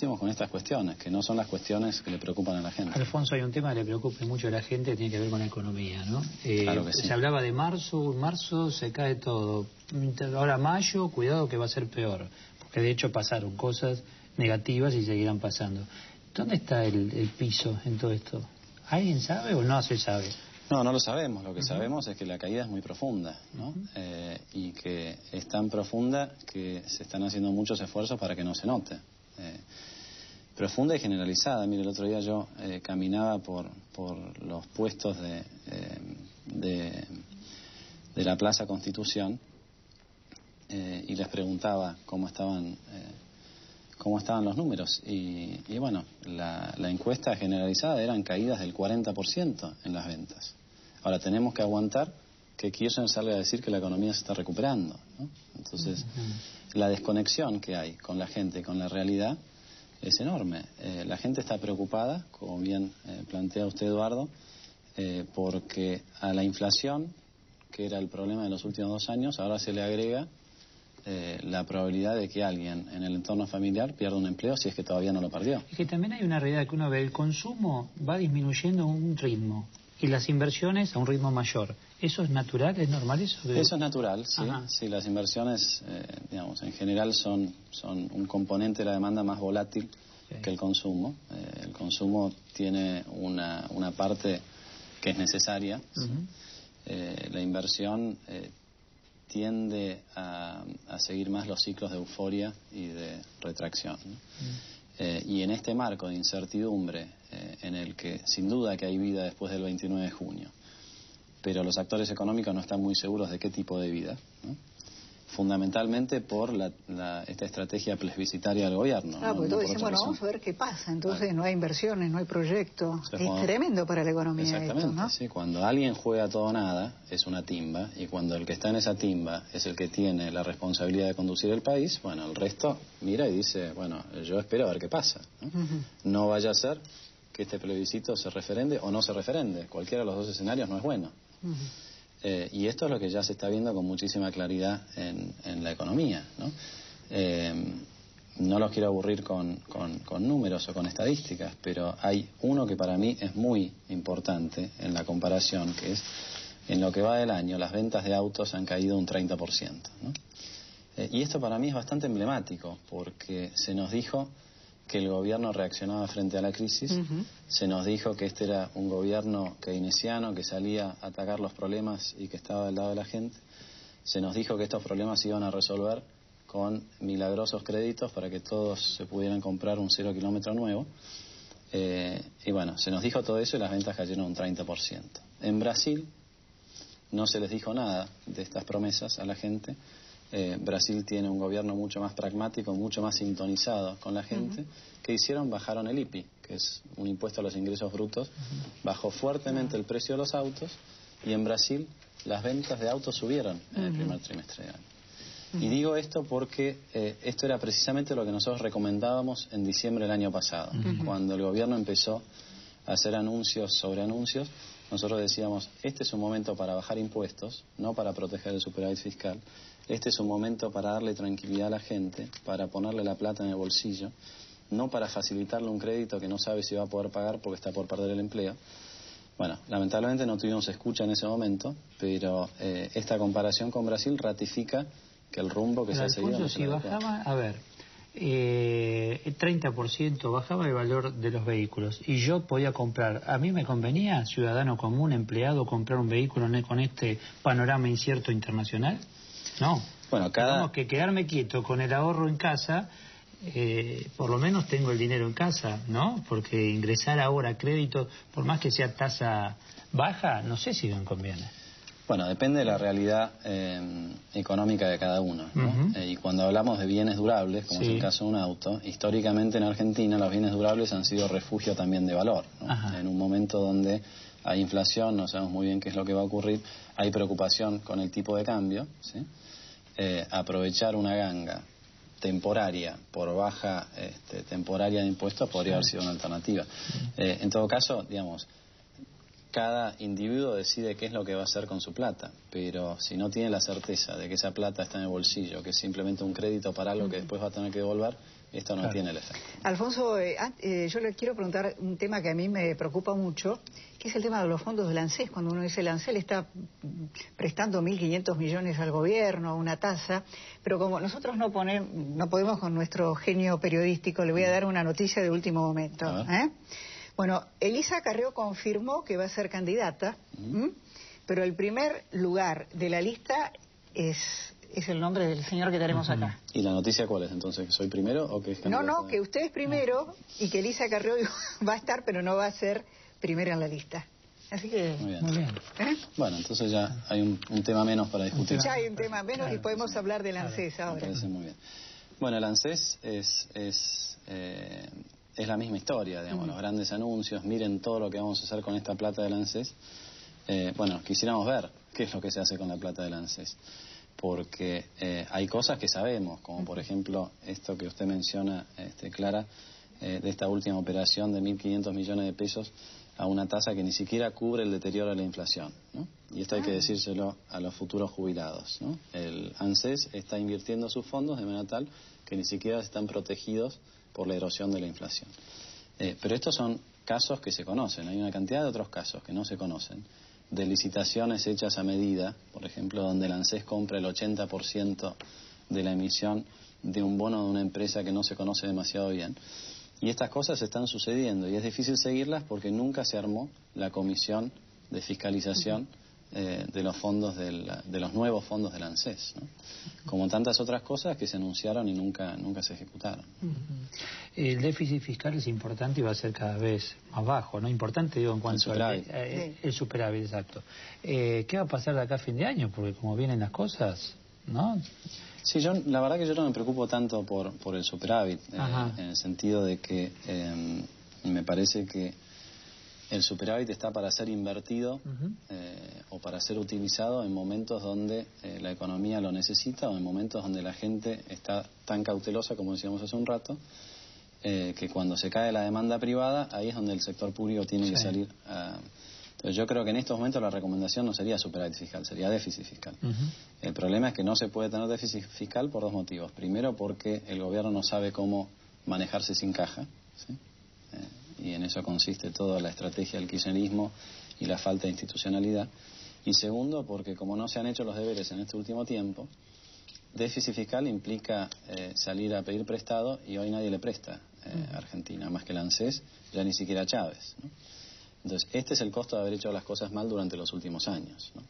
con estas cuestiones, que no son las cuestiones que le preocupan a la gente. Alfonso, hay un tema que le preocupa mucho a la gente, que tiene que ver con la economía, ¿no? Claro que sí. Se hablaba de marzo se cae todo. Ahora mayo, cuidado que va a ser peor, porque de hecho pasaron cosas negativas y seguirán pasando. ¿Dónde está el piso en todo esto? ¿Alguien sabe o no se sabe? No, no lo sabemos. Lo que sabemos es que la caída es muy profunda, ¿no? Y que es tan profunda que se están haciendo muchos esfuerzos para que no se note. Profunda y generalizada. Mire, el otro día yo caminaba por los puestos de la Plaza Constitución y les preguntaba cómo estaban los números. Y bueno, la encuesta generalizada eran caídas del 40% en las ventas. Ahora tenemos que aguantar que Kirchner salga a decir que la economía se está recuperando, ¿no? Entonces, la desconexión que hay con la gente y con la realidad es enorme. La gente está preocupada, como bien plantea usted, Eduardo, porque a la inflación, que era el problema de los últimos 2 años, ahora se le agrega la probabilidad de que alguien en el entorno familiar pierda un empleo si es que todavía no lo perdió. Es que también hay una realidad que uno ve, el consumo va disminuyendo a un ritmo y las inversiones a un ritmo mayor. ¿Eso es natural? ¿Es normal eso? Eso es natural, sí. Sí, las inversiones, digamos, en general son un componente de la demanda más volátil que el consumo. El consumo tiene una parte que es necesaria. La inversión tiende a seguir más los ciclos de euforia y de retracción, ¿no? Y en este marco de incertidumbre en el que sin duda que hay vida después del 29 de junio, pero los actores económicos no están muy seguros de qué tipo de vida, ¿no? Fundamentalmente por esta estrategia plebiscitaria del gobierno. Claro, porque todos dicen, bueno, vamos a ver qué pasa. Entonces no hay inversiones, no hay proyectos. Es tremendo para la economía. Exactamente, esto, ¿no? Sí. Cuando alguien juega todo o nada, es una timba. Y cuando el que está en esa timba es el que tiene la responsabilidad de conducir el país, bueno, el resto mira y dice, bueno, yo espero a ver qué pasa, ¿no? No vaya a ser que este plebiscito se referende o no se referende. Cualquiera de los dos escenarios no es bueno. Y esto es lo que ya se está viendo con muchísima claridad en la economía, ¿no? No los quiero aburrir con números o con estadísticas, pero hay uno que para mí es muy importante en la comparación, que es, en lo que va del año, las ventas de autos han caído un 30%, ¿no? Y esto para mí es bastante emblemático, porque se nos dijo que el gobierno reaccionaba frente a la crisis, se nos dijo que este era un gobierno keynesiano que salía a atacar los problemas y que estaba del lado de la gente, se nos dijo que estos problemas se iban a resolver con milagrosos créditos para que todos se pudieran comprar un 0 kilómetro nuevo, y bueno, se nos dijo todo eso y las ventas cayeron un 30%. En Brasil no se les dijo nada de estas promesas a la gente. Brasil tiene un gobierno mucho más pragmático, mucho más sintonizado con la gente. ¿Qué hicieron? Bajaron el IPI, que es un impuesto a los ingresos brutos. Bajó fuertemente el precio de los autos y en Brasil las ventas de autos subieron en el primer trimestre de año. Y digo esto porque esto era precisamente lo que nosotros recomendábamos en diciembre del año pasado. Cuando el gobierno empezó a hacer anuncios sobre anuncios, nosotros decíamos, este es un momento para bajar impuestos, no para proteger el superávit fiscal. Este es un momento para darle tranquilidad a la gente, para ponerle la plata en el bolsillo, no para facilitarle un crédito que no sabe si va a poder pagar porque está por perder el empleo. Bueno, lamentablemente no tuvimos escucha en ese momento, pero esta comparación con Brasil ratifica que el rumbo que se ha seguido... Alfonso, si bajaba, a ver, el 30% bajaba el valor de los vehículos y yo podía comprar, a mí me convenía, ciudadano común, empleado, comprar un vehículo con este panorama incierto internacional. No, bueno, tenemos que quedarme quieto con el ahorro en casa, por lo menos tengo el dinero en casa, ¿no? Porque ingresar ahora a crédito, por más que sea tasa baja, no sé si me conviene. Bueno, depende de la realidad económica de cada uno, ¿no? Y cuando hablamos de bienes durables, como es el caso de un auto, históricamente en Argentina los bienes durables han sido refugio también de valor, ¿no? En un momento donde hay inflación, no sabemos muy bien qué es lo que va a ocurrir, hay preocupación con el tipo de cambio, ¿sí? Aprovechar una ganga temporaria por baja temporaria de impuestos podría haber sido una alternativa. En todo caso, digamos, cada individuo decide qué es lo que va a hacer con su plata, pero si no tiene la certeza de que esa plata está en el bolsillo, que es simplemente un crédito para algo que después va a tener que devolver, esto no tiene el efecto. Alfonso, yo le quiero preguntar un tema que a mí me preocupa mucho, que es el tema de los fondos del ANSES. Cuando uno dice el ANSES le está prestando 1.500 millones al gobierno, una tasa, pero como nosotros no podemos con nuestro genio periodístico, le voy a dar una noticia de último momento. Bueno, Elisa Carrió confirmó que va a ser candidata, pero el primer lugar de la lista es el nombre del señor que tenemos acá. ¿Y la noticia cuál es entonces? ¿Que soy primero o que es candidata? No, que usted es primero y que Elisa Carrió va a estar, pero no va a ser primera en la lista. Así que... Muy bien. Bueno, entonces ya hay un tema menos para discutir. Ya hay un tema menos y podemos hablar del ANSES ahora. Me parece muy bien. Bueno, el ANSES es la misma historia, digamos, los grandes anuncios, miren todo lo que vamos a hacer con esta plata del ANSES. Bueno, quisiéramos ver qué es lo que se hace con la plata del ANSES. Porque hay cosas que sabemos, como por ejemplo esto que usted menciona, Clara, de esta última operación de 1.500 millones de pesos a una tasa que ni siquiera cubre el deterioro de la inflación, ¿no? Y esto hay que decírselo a los futuros jubilados, ¿no? El ANSES está invirtiendo sus fondos de manera tal que ni siquiera están protegidos por la erosión de la inflación. Pero estos son casos que se conocen, hay una cantidad de otros casos que no se conocen, de licitaciones hechas a medida, por ejemplo, donde el ANSES compra el 80% de la emisión de un bono de una empresa que no se conoce demasiado bien. Y estas cosas están sucediendo y es difícil seguirlas porque nunca se armó la comisión de fiscalización de los fondos de los nuevos fondos del ANSES, ¿no? Como tantas otras cosas que se anunciaron y nunca se ejecutaron. El déficit fiscal es importante y va a ser cada vez más bajo, ¿no? Importante, digo, en cuanto al el superávit, exacto. ¿Qué va a pasar de acá a fin de año? Porque como vienen las cosas, ¿no? Sí, la verdad que yo no me preocupo tanto por el superávit, en el sentido de que me parece que el superávit está para ser invertido o para ser utilizado en momentos donde la economía lo necesita o en momentos donde la gente está tan cautelosa, como decíamos hace un rato, que cuando se cae la demanda privada, ahí es donde el sector público tiene que salir a... Entonces yo creo que en estos momentos la recomendación no sería superávit fiscal, sería déficit fiscal. El problema es que no se puede tener déficit fiscal por dos motivos. Primero, porque el gobierno no sabe cómo manejarse sin caja, ¿sí? Y en eso consiste toda la estrategia del kirchnerismo y la falta de institucionalidad. Y segundo, porque como no se han hecho los deberes en este último tiempo, déficit fiscal implica salir a pedir prestado y hoy nadie le presta a Argentina, más que el ANSES, ya ni siquiera Chávez, ¿no? Entonces, este es el costo de haber hecho las cosas mal durante los últimos años, ¿no?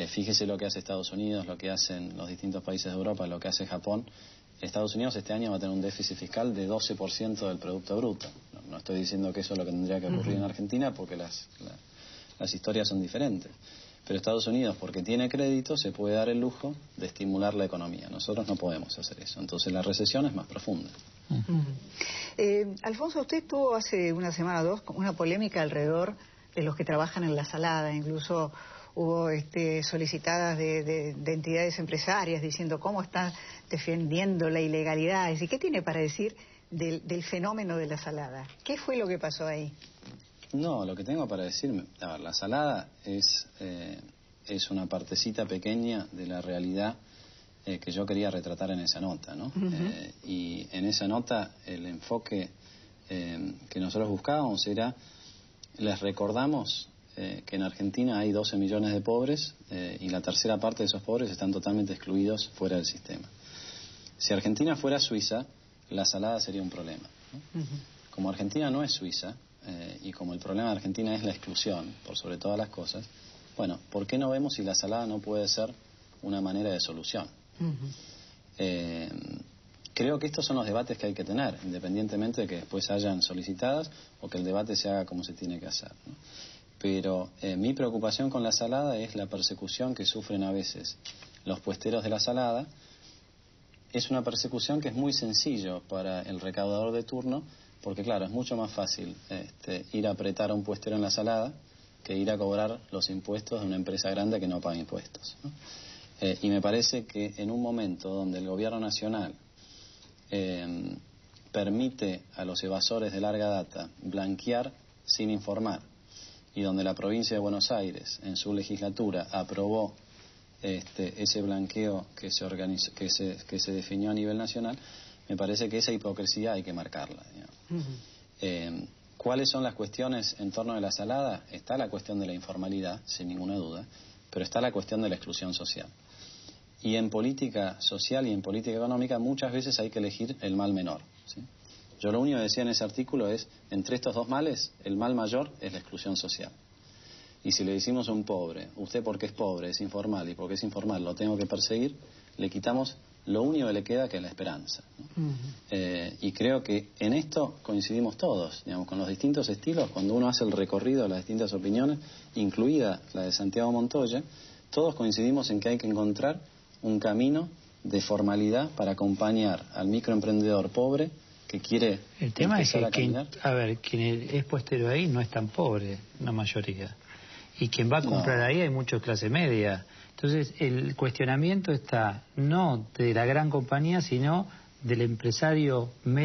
Fíjese lo que hace Estados Unidos, lo que hacen los distintos países de Europa, lo que hace Japón. Estados Unidos este año va a tener un déficit fiscal de 12% del Producto Bruto. No estoy diciendo que eso es lo que tendría que ocurrir en Argentina porque las historias son diferentes. Pero Estados Unidos, porque tiene crédito, se puede dar el lujo de estimular la economía. Nosotros no podemos hacer eso. Entonces la recesión es más profunda. Alfonso, usted tuvo hace una semana o dos una polémica alrededor de los que trabajan en la salada. Incluso hubo solicitadas de entidades empresarias diciendo cómo están defendiendo la ilegalidad. ¿Y qué tiene para decir del fenómeno de la salada? ¿Qué fue lo que pasó ahí? No, lo que tengo para decirme, a ver, la salada es una partecita pequeña de la realidad que yo quería retratar en esa nota, ¿no? Y en esa nota el enfoque que nosotros buscábamos era, les recordamos que en Argentina hay 12 millones de pobres y la tercera parte de esos pobres están totalmente excluidos fuera del sistema. Si Argentina fuera Suiza, la salada sería un problema, ¿no? Como Argentina no es Suiza, y como el problema de Argentina es la exclusión, por sobre todas las cosas, bueno, ¿por qué no vemos si la salada no puede ser una manera de solución? Creo que estos son los debates que hay que tener, independientemente de que después hayan solicitadas o que el debate se haga como se tiene que hacer, ¿no? Pero mi preocupación con la salada es la persecución que sufren a veces los puesteros de la salada. Es una persecución que es muy sencillo para el recaudador de turno, porque claro, es mucho más fácil ir a apretar a un puestero en la salada que ir a cobrar los impuestos de una empresa grande que no paga impuestos, ¿no? Y me parece que en un momento donde el gobierno nacional permite a los evasores de larga data blanquear sin informar, y donde la provincia de Buenos Aires en su legislatura aprobó ese blanqueo que se definió a nivel nacional, me parece que esa hipocresía hay que marcarla, digamos. ¿Cuáles son las cuestiones en torno de la salada? Está la cuestión de la informalidad, sin ninguna duda, pero está la cuestión de la exclusión social. Y en política social y en política económica muchas veces hay que elegir el mal menor, ¿sí? Yo lo único que decía en ese artículo es, entre estos dos males, el mal mayor es la exclusión social. Y si le decimos a un pobre, usted porque es pobre, es informal, y porque es informal lo tengo que perseguir, le quitamos lo único que le queda, que es la esperanza, ¿no? Y creo que en esto coincidimos todos, digamos, con los distintos estilos. Cuando uno hace el recorrido de las distintas opiniones, incluida la de Santiago Montoya, todos coincidimos en que hay que encontrar un camino de formalidad para acompañar al microemprendedor pobre que quiere el tema es que quien es puestero ahí no es tan pobre, la mayoría. Y quien va a comprar ahí hay mucho clase media. Entonces el cuestionamiento está no de la gran compañía, sino del empresario medio.